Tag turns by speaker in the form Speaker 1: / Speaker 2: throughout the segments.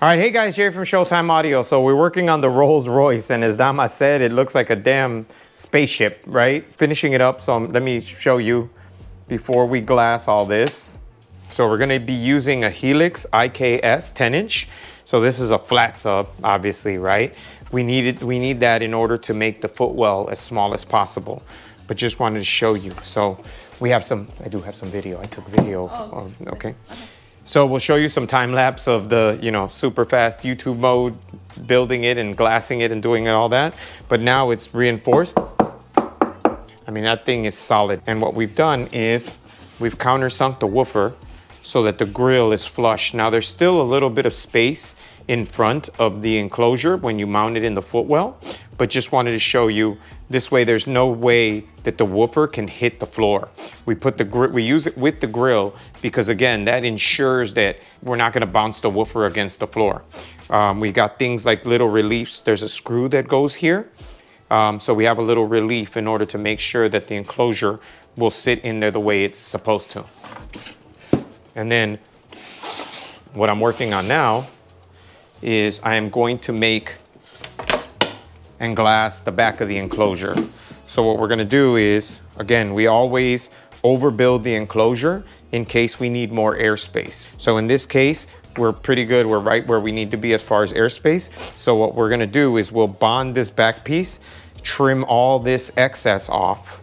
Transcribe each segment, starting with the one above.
Speaker 1: All right, hey guys, Jerry from Showtime Audio. So we're working on the Rolls Royce, and as Dama said, it looks like a damn spaceship, right? Finishing it up, so let me show you before we glass all this. So we're gonna be using a Helix IKS 10-inch. So this is a flat sub, obviously, right? We need that in order to make the footwell as small as possible. But just wanted to show you. So we have some, I do have some video. I took video.
Speaker 2: Oh,
Speaker 1: okay. So we'll show you some time lapse of the, super fast YouTube mode, building it and glassing it and doing all that. But now it's reinforced. I mean, that thing is solid. And what we've done is we've countersunk the woofer so that the grill is flush. Now there's still a little bit of space in front of the enclosure when you mount it in the footwell, but just wanted to show you this way. There's no way that the woofer can hit the floor. We use it with the grill because again, that ensures that we're not gonna bounce the woofer against the floor. We got things like little reliefs. There's a screw that goes here. So we have a little relief in order to make sure that the enclosure will sit in there the way it's supposed to. And then what I'm working on now is I am going to make and glass the back of the enclosure. So what we're gonna do is, again, we always overbuild the enclosure in case we need more airspace. So in this case, we're pretty good. We're right where we need to be as far as airspace. So what we're gonna do is we'll bond this back piece, trim all this excess off,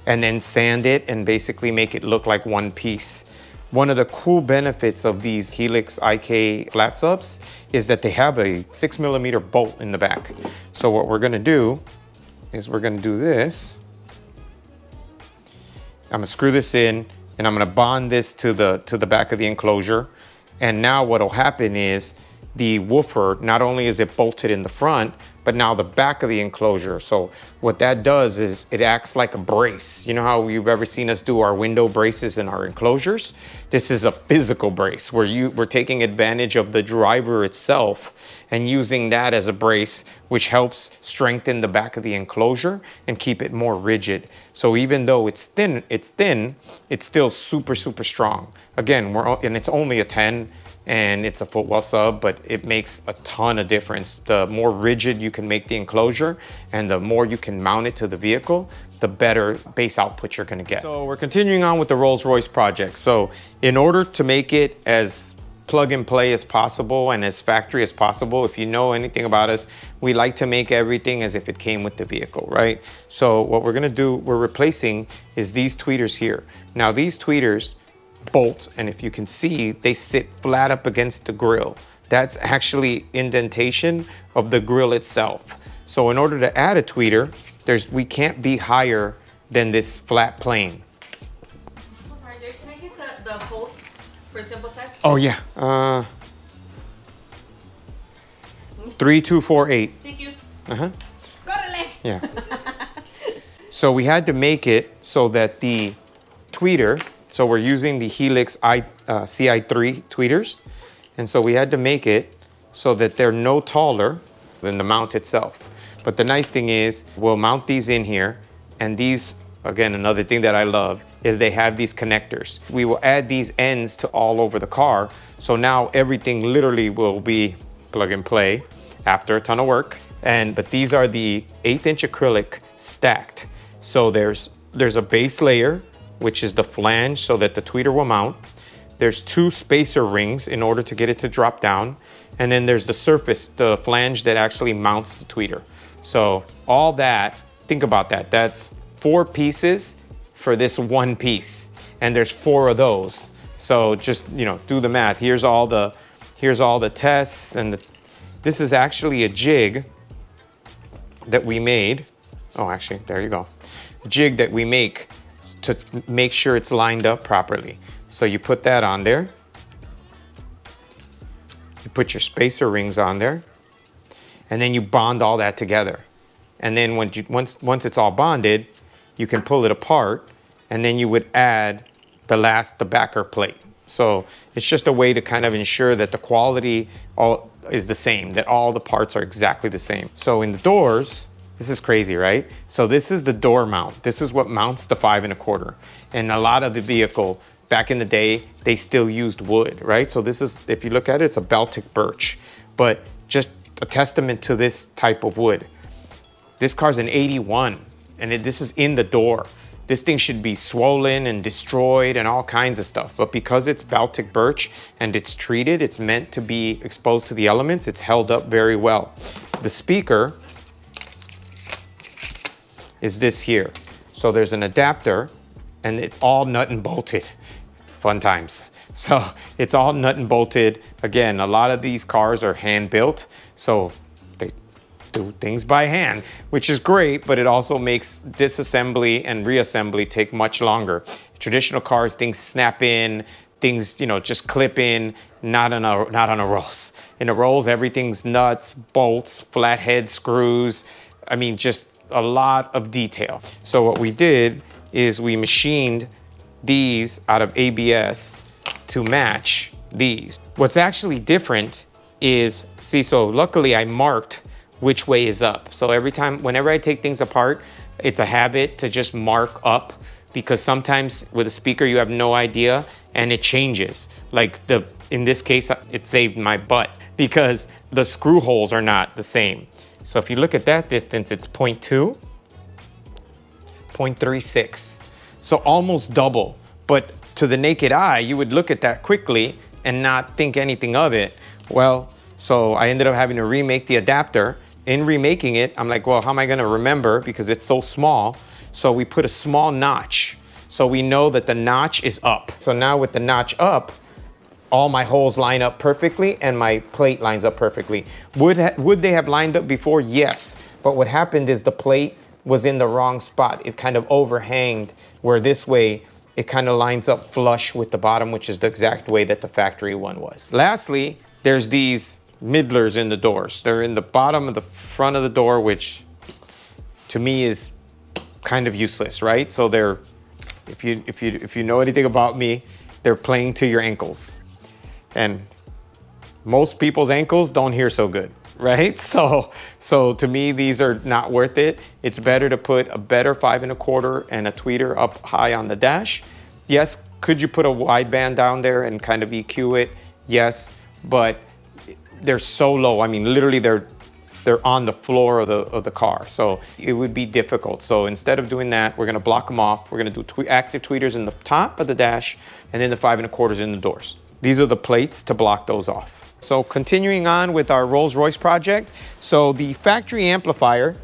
Speaker 1: and then sand it and basically make it look like one piece. One of the cool benefits of these Helix IK flat subs is that they have a 6mm bolt in the back. So what we're gonna do is we're gonna do this. I'm gonna screw this in and I'm gonna bond this to the back of the enclosure. And now what'll happen is the woofer, not only is it bolted in the front, but now the back of the enclosure. So what that does is it acts like a brace. You know how you've ever seen us do our window braces in our enclosures? This is a physical brace where we're taking advantage of the driver itself and using that as a brace, which helps strengthen the back of the enclosure and keep it more rigid. So even though it's thin, it's still super, super strong. Again, and it's only a 10, and it's a footwell sub, but it makes a ton of difference. The more rigid you can make the enclosure and the more you can mount it to the vehicle, the better bass output you're gonna get. So we're continuing on with the Rolls Royce project. So in order to make it as plug and play as possible and as factory as possible, if you know anything about us, we like to make everything as if it came with the vehicle, right? So what we're gonna do, we're replacing is these tweeters here. Now these tweeters bolt, and if you can see, they sit flat up against the grill. That's actually indentation of the grill itself. So in order to add a tweeter, we can't be higher than this flat plane.
Speaker 2: I'm sorry, Jay, can I get the code for simple text?
Speaker 1: Oh yeah, 3248.
Speaker 2: Thank you.
Speaker 1: Uh-huh.
Speaker 2: Go to left.
Speaker 1: Yeah. So we had to make it so that the tweeter, so we're using the Helix CI3 tweeters. And so we had to make it so that they're no taller than the mount itself. But the nice thing is we'll mount these in here, and these, again, another thing that I love is they have these connectors. We will add these ends to all over the car. So now everything literally will be plug and play after a ton of work. But these are the 1/8" acrylic stacked. So there's a base layer, which is the flange so that the tweeter will mount. There's 2 spacer rings in order to get it to drop down. And then there's the surface, the flange that actually mounts the tweeter. So all that, think about that. That's 4 pieces for this one piece. And there's 4 of those. So just, do the math. Here's all the tests, and this is actually a jig that we made. Oh, actually, there you go. Jig that we make to make sure it's lined up properly. So you put that on there. You put your spacer rings on there, and then you bond all that together. And then once it's all bonded, you can pull it apart, and then you would add the backer plate. So it's just a way to kind of ensure that the quality is the same, that all the parts are exactly the same. So in the doors, this is crazy, right? So this is the door mount. This is what mounts the 5 1/4. And a lot of the vehicle back in the day, they still used wood, right? So this is, if you look at it, it's a Baltic birch, but just a testament to this type of wood. This car's an 81, and this is in the door. This thing should be swollen and destroyed and all kinds of stuff. But because it's Baltic birch and it's treated, it's meant to be exposed to the elements, it's held up very well. The speaker is this here. So there's an adapter and it's all nut and bolted. Fun times. So it's all nut and bolted. Again, a lot of these cars are hand built. So they do things by hand, which is great, but it also makes disassembly and reassembly take much longer. Traditional cars, things snap in, things, you know, just clip in, not on a Rolls. In a Rolls, everything's nuts, bolts, flathead screws. I mean, just a lot of detail. So what we did is we machined these out of ABS to match these. What's actually different is, see, so luckily I marked which way is up. So every time, whenever I take things apart, it's a habit to just mark up, because sometimes with a speaker you have no idea and it changes. Like in this case, it saved my butt because the screw holes are not the same. So if you look at that distance, it's 0.2, 0.36. So almost double. But to the naked eye, you would look at that quickly and not think anything of it. Well, so I ended up having to remake the adapter. In remaking it, I'm like, well, how am I gonna remember, because it's so small? So we put a small notch. So we know that the notch is up. So now with the notch up, all my holes line up perfectly and my plate lines up perfectly. Would they have lined up before? Yes. But what happened is the plate was in the wrong spot. It kind of overhanged, where this way it kind of lines up flush with the bottom, which is the exact way that the factory one was. Lastly, there's these middlers in the doors. They're in the bottom of the front of the door, which to me is kind of useless, right? So they're, if you know anything about me, they're playing to your ankles. And most people's ankles don't hear so good, right? So to me, these are not worth it. It's better to put a better 5 1/4 and a tweeter up high on the dash. Yes, could you put a wideband down there and kind of EQ it? Yes, but they're so low. I mean, literally they're on the floor of the car. So it would be difficult. So instead of doing that, we're gonna block them off. We're gonna do active tweeters in the top of the dash and then the 5 1/4 in the doors. These are the plates to block those off. So continuing on with our Rolls Royce project. So the factory amplifier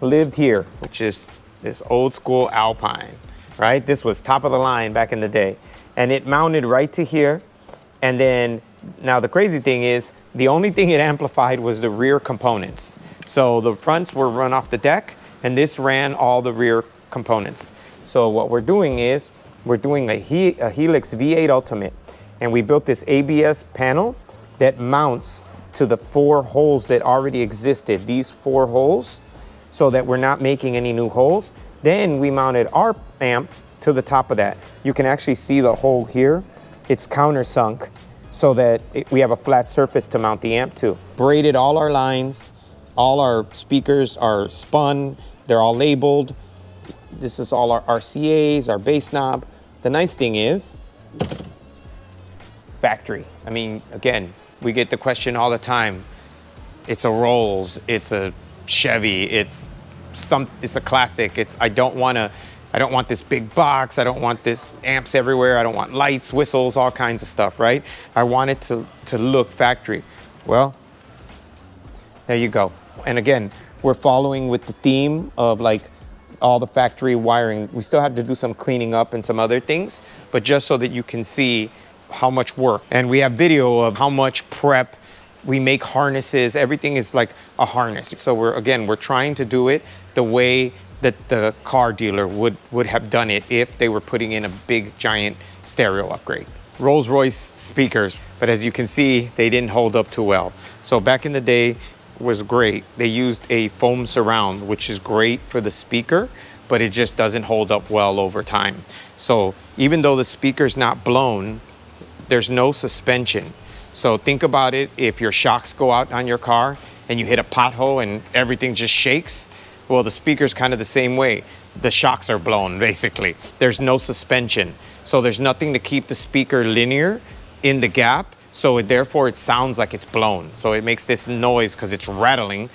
Speaker 1: lived here, which is this old school Alpine, right? This was top of the line back in the day. And it mounted right to here. And then, now the crazy thing is, the only thing it amplified was the rear components. So the fronts were run off the deck, and this ran all the rear components. So what we're doing is, we're doing a Helix V8 Ultimate, and we built this ABS panel that mounts to the 4 holes that already existed, these 4 holes, so that we're not making any new holes. Then we mounted our amp to the top of that. You can actually see the hole here. It's countersunk so that we have a flat surface to mount the amp to. Braided all our lines, all our speakers are spun, they're all labeled. This is all our RCAs, our bass knob. The nice thing is, factory. I mean, again, we get the question all the time. It's a Rolls, it's a Chevy, it's a classic. I don't want this big box. I don't want this amps everywhere. I don't want lights, whistles, all kinds of stuff, right? I want it to look factory. Well, there you go. And again, we're following with the theme of like all the factory wiring. We still have to do some cleaning up and some other things, but just so that you can see how much work. And we have video of how much prep. We make harnesses. Everything is like a harness. So we're trying to do it the way that the car dealer would have done it if they were putting in a big giant stereo upgrade. Rolls Royce speakers, but as you can see, they didn't hold up too well. So back in the day was great. They used a foam surround, which is great for the speaker, but it just doesn't hold up well over time. So even though the speaker's not blown, there's no suspension. So think about it, if your shocks go out on your car and you hit a pothole and everything just shakes, well, the speaker's kind of the same way. the shocks are blown, basically. There's no suspension. So there's nothing to keep the speaker linear in the gap. So therefore it sounds like it's blown. So it makes this noise because it's rattling.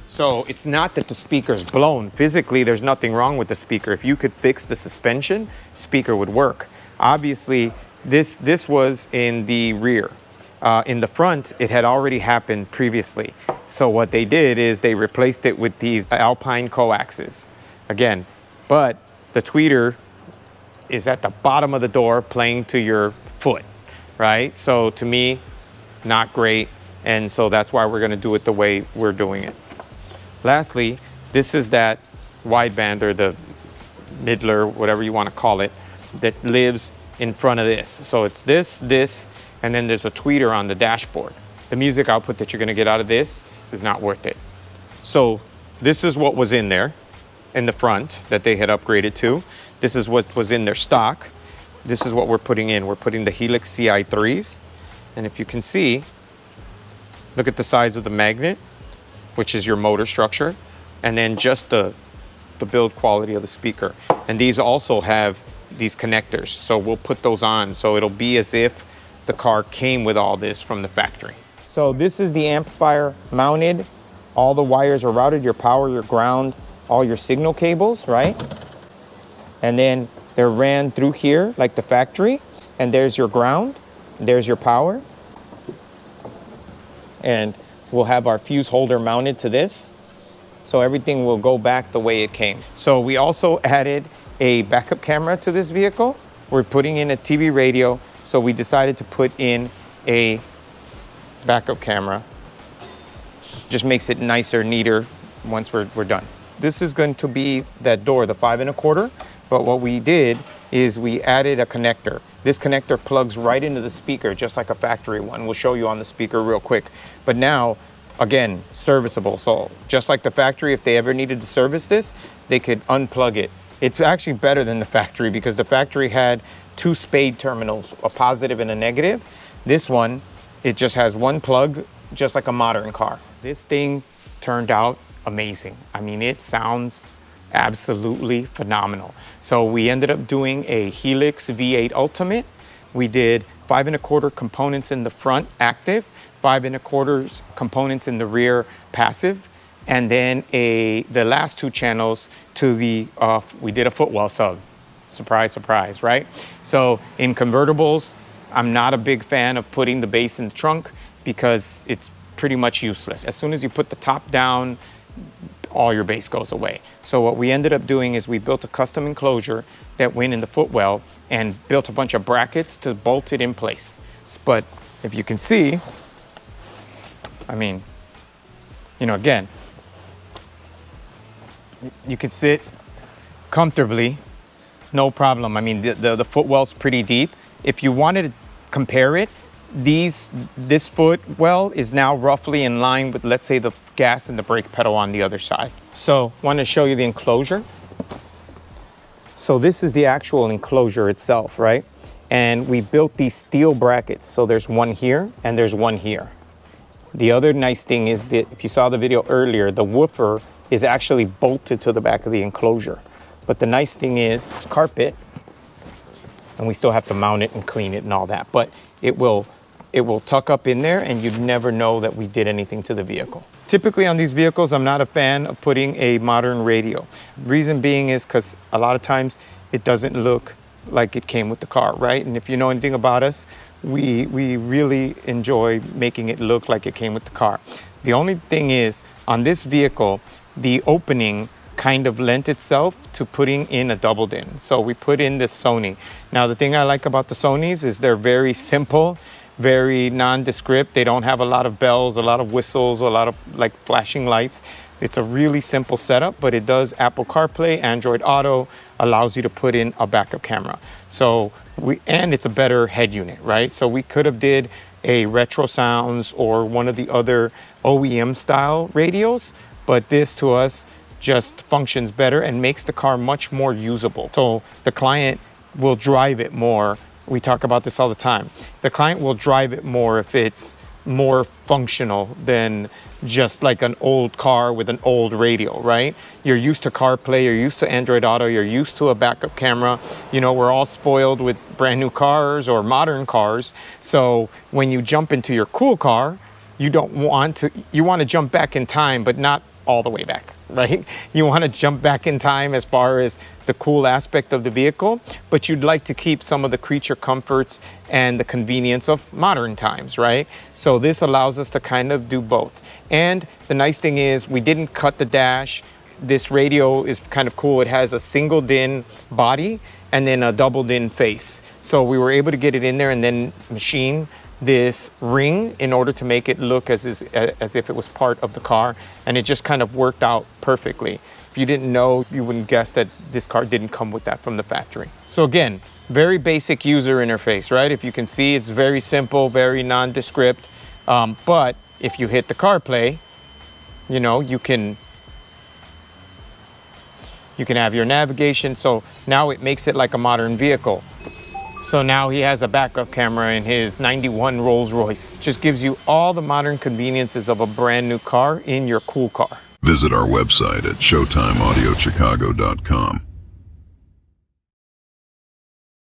Speaker 1: So it's not that the speaker's blown. Physically, there's nothing wrong with the speaker. If you could fix the suspension, speaker would work. Obviously, this was in the rear. In the front, it had already happened previously. So what they did is they replaced it with these Alpine coaxes. Again, but the tweeter is at the bottom of the door playing to your foot, right? So to me, not great. And so that's why we're gonna do it the way we're doing it. Lastly, this is that wideband or the middler, whatever you want to call it, that lives in front of this. So it's this, and then there's a tweeter on the dashboard. The music output that you're going to get out of this is not worth it. So this is what was in there in the front that they had upgraded to. This is what was in their stock. This is what we're putting in. We're putting the Helix CI3s. And if you can see, look at the size of the magnet, which is your motor structure, and then just the build quality of the speaker. And these also have these connectors, so we'll put those on, so it'll be as if the car came with all this from the factory. So this is the amplifier mounted. All the wires are routed, your power, your ground, all your signal cables, right? And then they're ran through here like the factory, and there's your ground, there's your power. And we'll have our fuse holder mounted to this, so everything will go back the way it came. So we also added a backup camera to this vehicle. We're putting in a TV radio, so we decided to put in a backup camera. Just makes it nicer, neater once we're done. This is going to be that door, the 5 1/4, but what we did is we added a connector. This connector plugs right into the speaker, just like a factory one. We'll show you on the speaker real quick. But now, again, serviceable. So just like the factory, if they ever needed to service this, they could unplug it. It's actually better than the factory because the factory had 2 spade terminals, a positive and a negative. This one, it just has one plug, just like a modern car. This thing turned out amazing. I mean, it sounds absolutely phenomenal. So we ended up doing a Helix V8 Ultimate. We did 5 1/4 components in the front active, 5 1/4 components in the rear passive, and then the last 2 channels to the we did a footwell sub. Surprise, surprise, right? So in convertibles, I'm not a big fan of putting the bass in the trunk because it's pretty much useless. As soon as you put the top down, all your bass goes away. So what we ended up doing is we built a custom enclosure that went in the footwell and built a bunch of brackets to bolt it in place. But if you can see, I mean, you know, again, you could sit comfortably, no problem. I mean, the footwell's pretty deep. If you wanted to compare it, this footwell is now roughly in line with, let's say, the gas and the brake pedal on the other side. So I want to show you the enclosure. So this is the actual enclosure itself, right? And we built these steel brackets. So there's one here and there's one here. The other nice thing is that if you saw the video earlier, the woofer is actually bolted to the back of the enclosure. But the nice thing is carpet, and we still have to mount it and clean it and all that, but it will tuck up in there and you'd never know that we did anything to the vehicle. Typically on these vehicles, I'm not a fan of putting a modern radio. Reason being is because a lot of times it doesn't look like it came with the car, right? And if you know anything about us, we really enjoy making it look like it came with the car. The only thing is, on this vehicle, the opening kind of lent itself to putting in a doubled in. So we put in this Sony. Now the thing I like about the Sonys is they're very simple, very nondescript. They don't have a lot of bells, a lot of whistles, a lot of like flashing lights. It's a really simple setup, but it does Apple CarPlay, Android Auto, allows you to put in a backup camera. So and it's a better head unit, right? So we could have did a Retro Sounds or one of the other OEM style radios, but this to us just functions better and makes the car much more usable. So the client will drive it more. We talk about this all the time. The client will drive it more if it's more functional than just like an old car with an old radio, right? You're used to CarPlay, you're used to Android Auto, you're used to a backup camera. You know, we're all spoiled with brand new cars or modern cars. So when you jump into your cool car, you want to jump back in time, but not all the way back, right? You want to jump back in time as far as the cool aspect of the vehicle, but you'd like to keep some of the creature comforts and the convenience of modern times, right? So this allows us to kind of do both. And the nice thing is we didn't cut the dash. This radio is kind of cool. It has a single DIN body and then a double DIN face. So we were able to get it in there and then machine this ring in order to make it look as if it was part of the car, and it just kind of worked out perfectly. If you didn't know, you wouldn't guess that this car didn't come with that from the factory. So again, very basic user interface, right? If you can see, it's very simple, very nondescript, but if you hit the CarPlay, you know, you can have your navigation. So now it makes it like a modern vehicle. So now he has a backup camera in his 91 Rolls Royce. Just gives you all the modern conveniences of a brand new car in your cool car.
Speaker 3: Visit our website at showtimeaudiochicago.com.